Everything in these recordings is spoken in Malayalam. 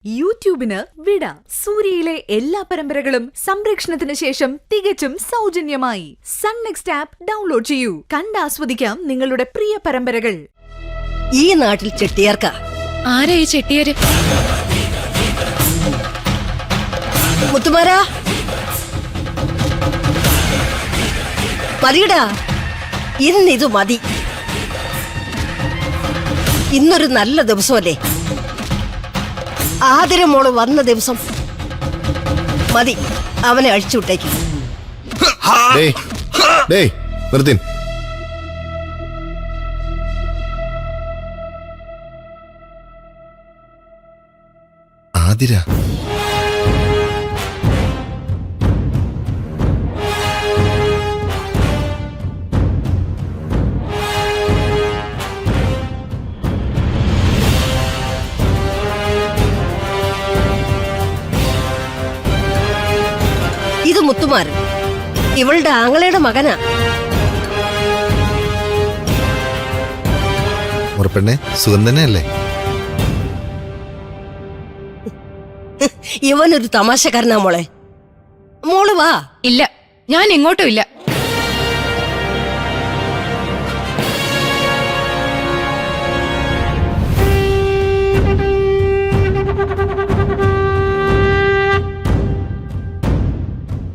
യൂട്യൂബിന് വിട. സൂര്യയിലെ എല്ലാ പരമ്പരകളും സംരക്ഷണത്തിന് ശേഷം തികച്ചും സൗജന്യമായി സൺ നെക്സ്റ്റ് ആപ്പ് ഡൗൺലോഡ് ചെയ്യൂ. കണ്ടാസ്വദിക്കാം നിങ്ങളുടെ പ്രിയ പരമ്പരകൾ. ഈ നാട്ടിൽ ചെട്ടിയാർക്കാ. ആരാ ഈ ചെട്ടിയാര്? മുത്തുമാരാ, മതിയടാ, ഇന്നിതു മതി. ഇന്നൊരു നല്ല ദിവസമല്ലേ, ആതിരമോള് വന്ന ദിവസം. മതി, അവനെ അഴിച്ചുവിട്ടേക്ക്. ആതിര, ഇത് മുത്തുമാരൻ, ഇവളുടെ ആങ്ങളയുടെ മകനാ. മുറപ്പെണ്ണെ, സുഖം തന്നെയല്ലേ? ഇവനൊരു തമാശക്കാരനാ മോളെ. മോള് വാ. ഇല്ല, ഞാൻ എങ്ങോട്ടും ഇല്ല.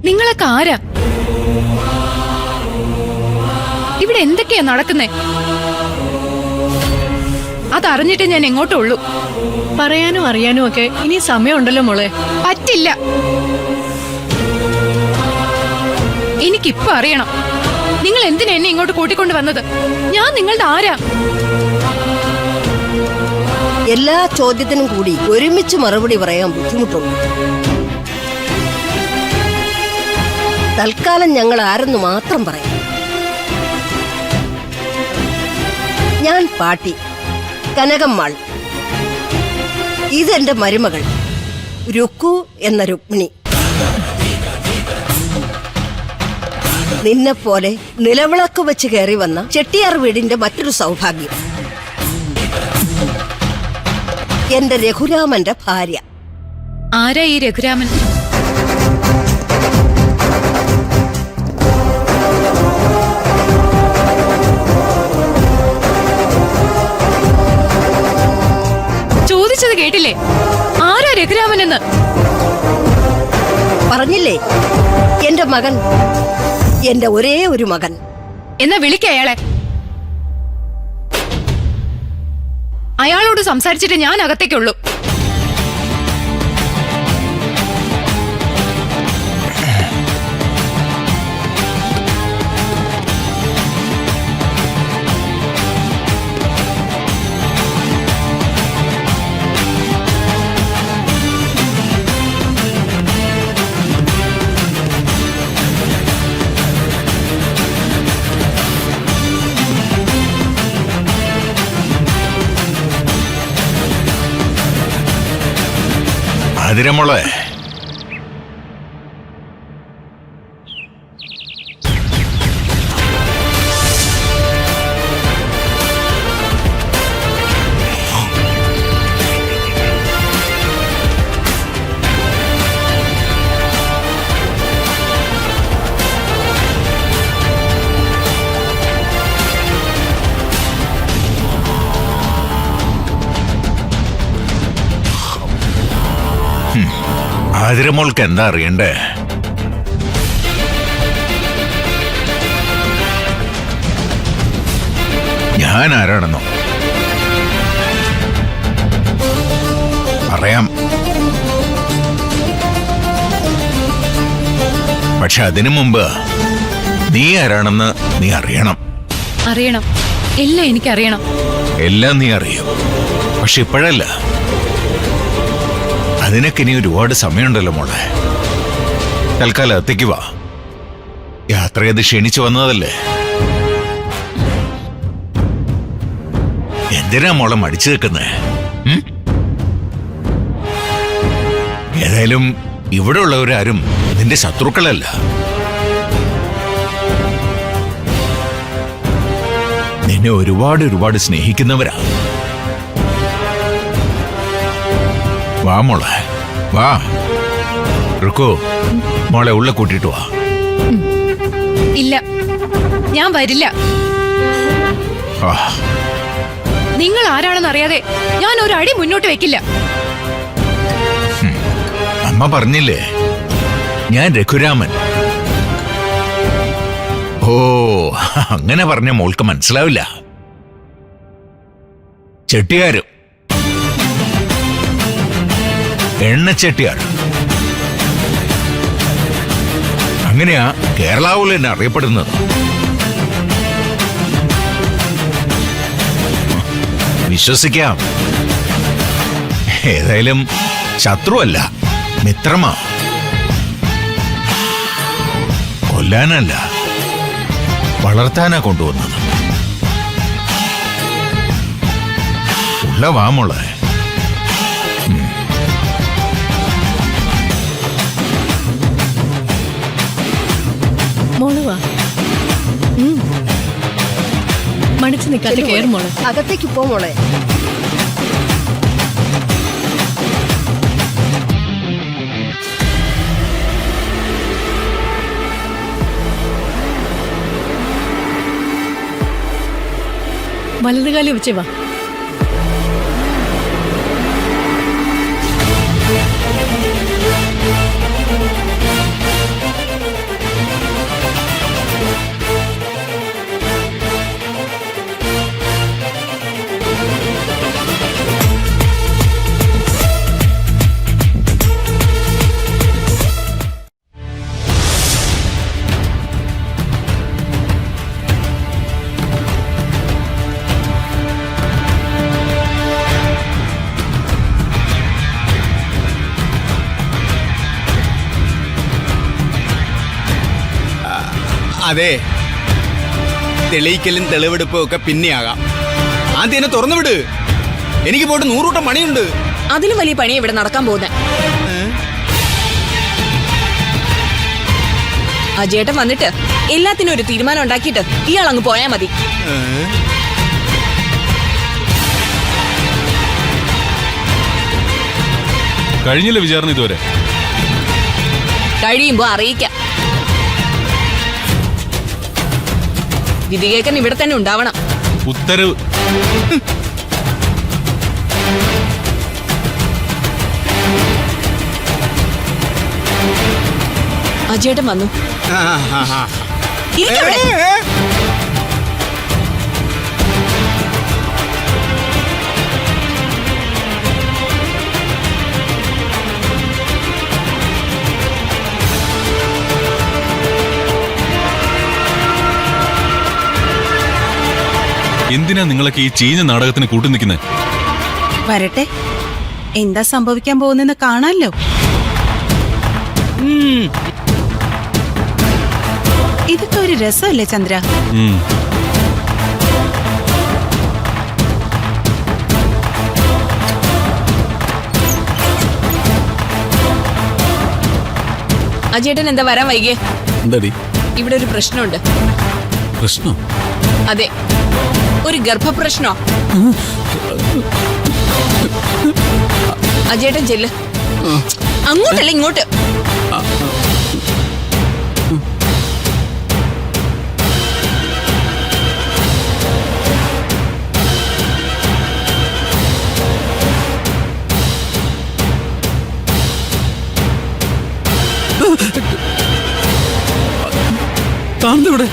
നിങ്ങളൊക്കെ ആരാ? ഇവിടെ എന്തൊക്കെയാ നടക്കുന്നേ? അതറിഞ്ഞിട്ട് ഞാൻ എങ്ങോട്ടും ഉള്ളൂ. പറയാനും അറിയാനും ഒക്കെ ഇനി സമയമുണ്ടല്ലോ മോളെ. പറ്റില്ല, എനിക്കിപ്പൊ അറിയണം. നിങ്ങൾ എന്തിനാ എന്നെ ഇങ്ങോട്ട് കൂട്ടിക്കൊണ്ട് വന്നത്? ഞാൻ നിങ്ങളുടെ ആരാ? എല്ലാ ചോദ്യത്തിനും കൂടി ഒരുമിച്ച് മറുപടി പറയാൻ ബുദ്ധിമുട്ടുണ്ട്. തൽക്കാലം ഞങ്ങൾ ആരെന്ന് മാത്രം പറയാം. ഞാൻ പാട്ടി, കനകമ്മാൾ. ഇതെന്റെ മരുമകൾ രുക്കു എന്ന രുക്മിണി. നിന്നെപ്പോലെ നിലവിളക്ക് വെച്ച് കയറി വന്ന ചെട്ടിയാർ വീടിന്റെ മറ്റൊരു സൗഭാഗ്യം, എന്റെ രഘുരാമന്റെ ഭാര്യ. ആരാ ഈ രഘുരാമൻ? ചോദിച്ചത് കേട്ടില്ലേ? ആരാ രഘുരാമൻ എന്ന്? പറഞ്ഞില്ലേ, എന്റെ മകൻ, എന്റെ ഒരേ ഒരു മകൻ. എന്നാ വിളിക്ക അയാളെ. അയാളോട് സംസാരിച്ചിട്ട് ഞാൻ അകത്തേക്കുള്ളൂ. ആതിരമോളെ, ആതിരമോൾക്ക് എന്താ അറിയണ്ടേ? ഞാൻ ആരാണെന്നോ അറിയാം. പക്ഷെ അതിനു മുമ്പ് നീ ആരാണെന്ന് നീ അറിയണം. അറിയണം, എല്ലാം എനിക്കറിയണം. എല്ലാം നീ അറിയും, പക്ഷെ ഇപ്പോഴല്ല. അതിനൊക്കെ ഇനി ഒരുപാട് സമയമുണ്ടല്ലോ മോളെ. തൽക്കാലം അകത്തേക്ക് വാ. യാത്ര ചെയ്ത് ക്ഷണിച്ചു വന്നതല്ലേ. എന്തിനാ മോളെ മടിച്ചു നിൽക്കുന്നേ? ഏതായാലും ഇവിടെ ഉള്ളവരാരും നിന്റെ ശത്രുക്കളല്ല. നിന്നെ ഒരുപാട് ഒരുപാട് സ്നേഹിക്കുന്നവരാ. വാ മോളെ വാ. റുക്കു മോളെ ഉള്ള കൂട്ടിട്ട് വാ. ഇല്ല, ഞാൻ വരില്ല. ആ, നിങ്ങൾ ആരാണെന്ന് അറിയാതെ ഞാൻ ഒരു അടി മുന്നോട്ട് വെക്കില്ല. അമ്മ പറഞ്ഞില്ലേ ഞാൻ രഘുരാമൻ. ഓ, അങ്ങനെ പറഞ്ഞ മോൾക്ക് മനസ്സിലാവില്ല. ചെട്ടിയാരും എണ്ണച്ചെട്ടിയാർ, അങ്ങനെയാ കേരളാവിൽ എന്നെ അറിയപ്പെടുന്നത്. വിശ്വസിക്കാം. ഏതായാലും ശത്രുവല്ല, മിത്രമാ. കൊല്ലാനല്ല, വളർത്താനാ കൊണ്ടുവന്നത്. ഉള്ള വാ മോളെ. മോള് വാ. മണിച്ചു നിൽക്കാതെ കയറും മോളെ. അകത്തേക്ക് പോ മോളെ. വലതുകാലി വെച്ച് വാ. അതെ, തെളിയിക്കലും തെളിവെടുപ്പും ഒക്കെ പിന്നെയാകാം. ആദ്യം എന്നെ തുറന്നു വിട്. എനിക്ക് പോയിട്ട് 100 കൂട്ടം പണിയുണ്ട്. അതിലും വലിയ പണിയാ ഇവിടെ നടക്കാൻ പോകുന്നത്. അജയേട്ടൻ വന്നിട്ട് എല്ലാത്തിനും ഒരു തീരുമാനം ഉണ്ടാക്കിയിട്ട് ഇയാൾ അങ്ങ് പോയാ മതി. കഴിഞ്ഞില്ല വിചാരണ ഇതുവരെ. കഴിയുമ്പോ അറിയിക്കാം. വിധികേക്കൻ ഇവിടെ തന്നെ ഉണ്ടാവണം. ഉത്തരവ്. അജയേട്ടൻ വന്നു. ഇരിക്കവിടെ. എന്തിനാ നിങ്ങളൊക്കെ ഈ ചീഞ്ഞ നാടകത്തിന് കൂട്ടു നിൽക്കുന്നത്? വരട്ടെ, എന്താ സംഭവിക്കാൻ പോകുന്നെന്ന് കാണാമല്ലോ. ഇതൊക്കെ ഒരു രസമല്ലേ ചന്ദ്ര? അജയേട്ടൻ എന്താ വരാൻ വൈകിയേ? എന്താടി ഇവിടെ ഒരു പ്രശ്നമുണ്ട്. പ്രശ്നം? അതെ, ഒരു ഗർഭപ്രശ്നോ. അജയേട്ടൻ ചെല്ല്. അങ്ങോട്ടല്ല ഇങ്ങോട്ട്. താന്തെവിടെ?